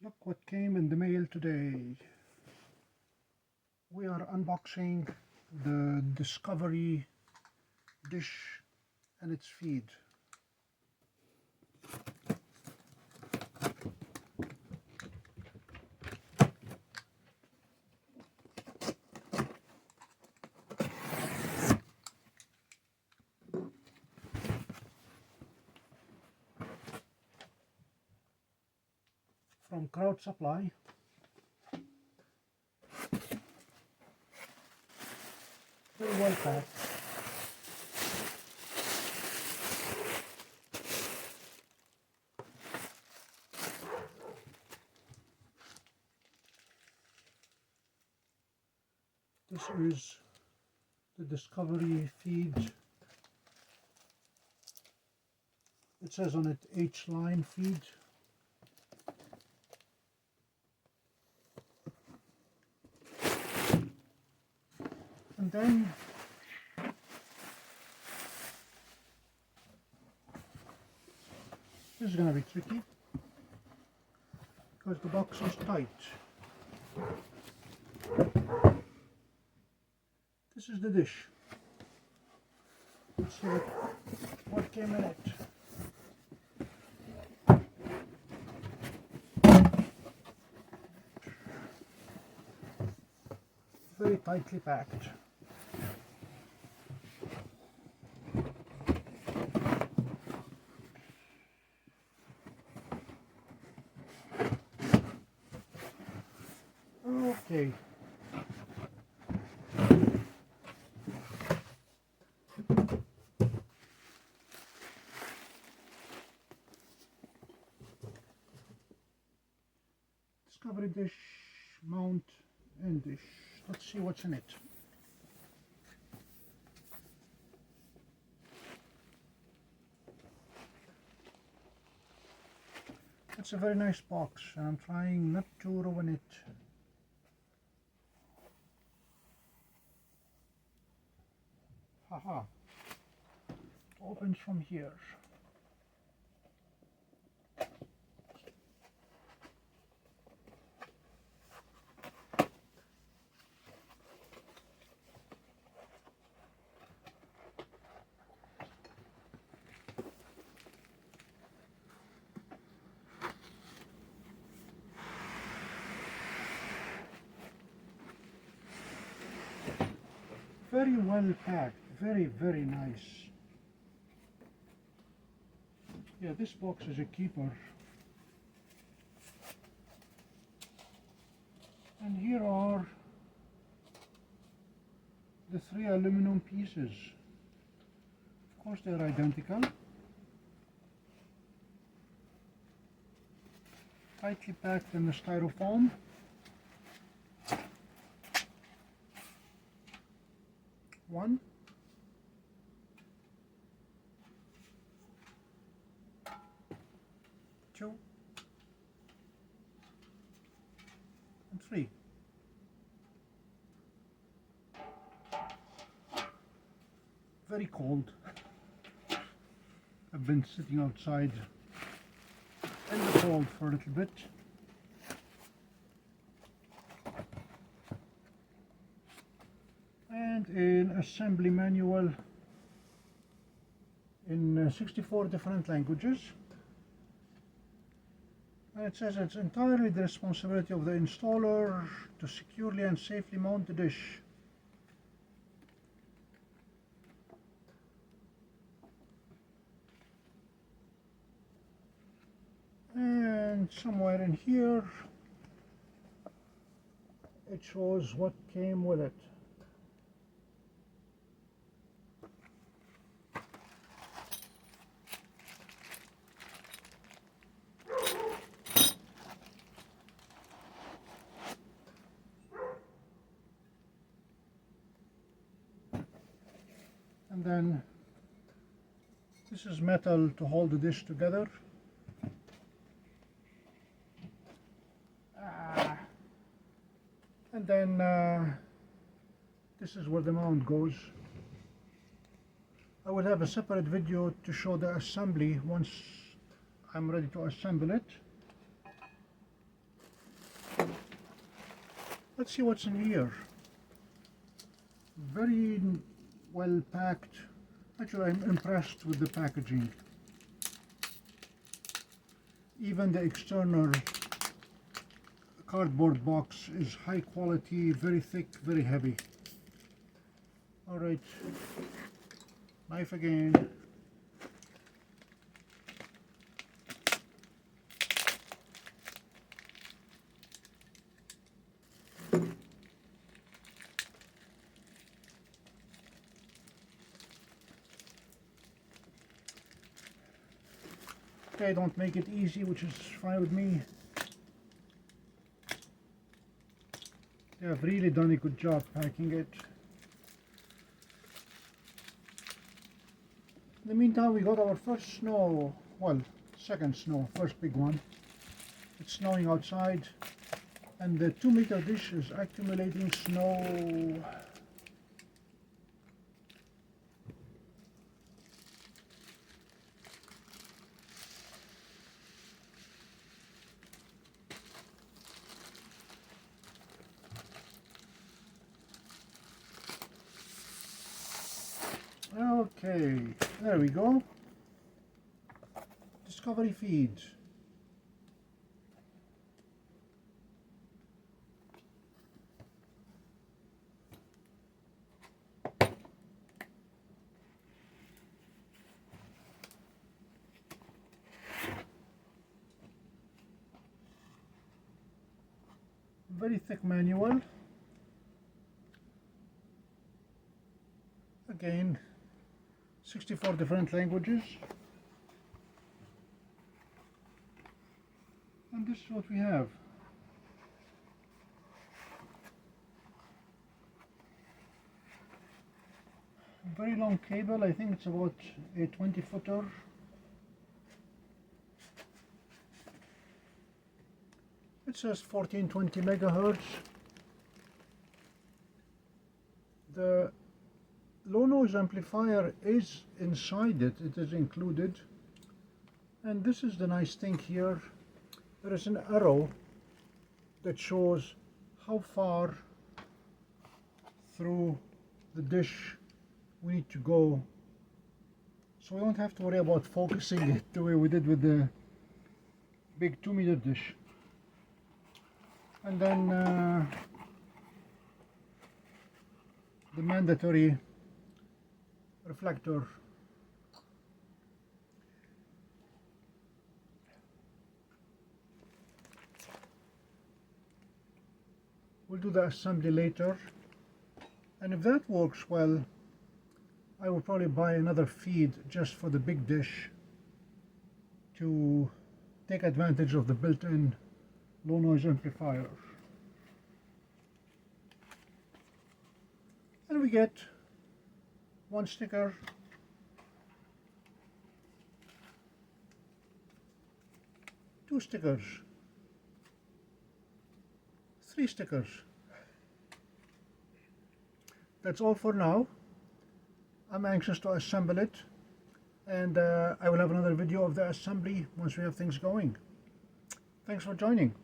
Look what came in the mail today. We are unboxing the Discovery dish and its feed. From Crowd Supply. Very well packed. This is the Discovery feed. It says on it H-line feed. And then this is going to be tricky because the box is tight. This is the dish. Let's see what came in it. Very tightly packed. Okay. Discovery dish, mount, and dish. Let's see what's in it. It's a very nice box, and I'm trying not to ruin it. Haha. Opens from here. Very well packed, very nice. Yeah, this box is a keeper. And here are the 3 aluminum pieces. Of course they're identical. Tightly packed in the styrofoam. One, two, and 3. Very cold. I've been sitting outside in the cold for a little bit. And an assembly manual in 64 different languages. And it says it's entirely the responsibility of the installer to securely and safely mount the dish. And somewhere in here it shows what came with it. And then this is metal to hold the dish together. And then this is where the mount goes. I will have a separate video to show the assembly once I'm ready to assemble it. Let's see what's in here. Very well packed. Actually, I'm impressed with the packaging. Even the external cardboard box is high quality, very thick, very heavy. Alright, knife again. Okay, don't make it easy, which is fine with me. They have really done a good job packing it. In the meantime, we got our first snow, well, second snow, first big one. It's snowing outside, and the 2-meter dish is accumulating snow. Okay, there we go. Discovery feed. Very thick manual. Again, 64 different languages. And this is what we have. Very long cable, I think it's about a 20-footer. It says 1420 megahertz. The low noise amplifier is inside it, it is included. And this is the nice thing here. There is an arrow that shows how far through the dish we need to go. So we don't have to worry about focusing it the way we did with the big 2-meter dish. And then the mandatory reflector. We'll do the assembly later, and if that works well, I will probably buy another feed just for the big dish to take advantage of the built-in low noise amplifier. And we get one sticker, two stickers, three stickers. That's all for now. I'm anxious to assemble it, and I will have another video of the assembly once we have things going. Thanks for joining.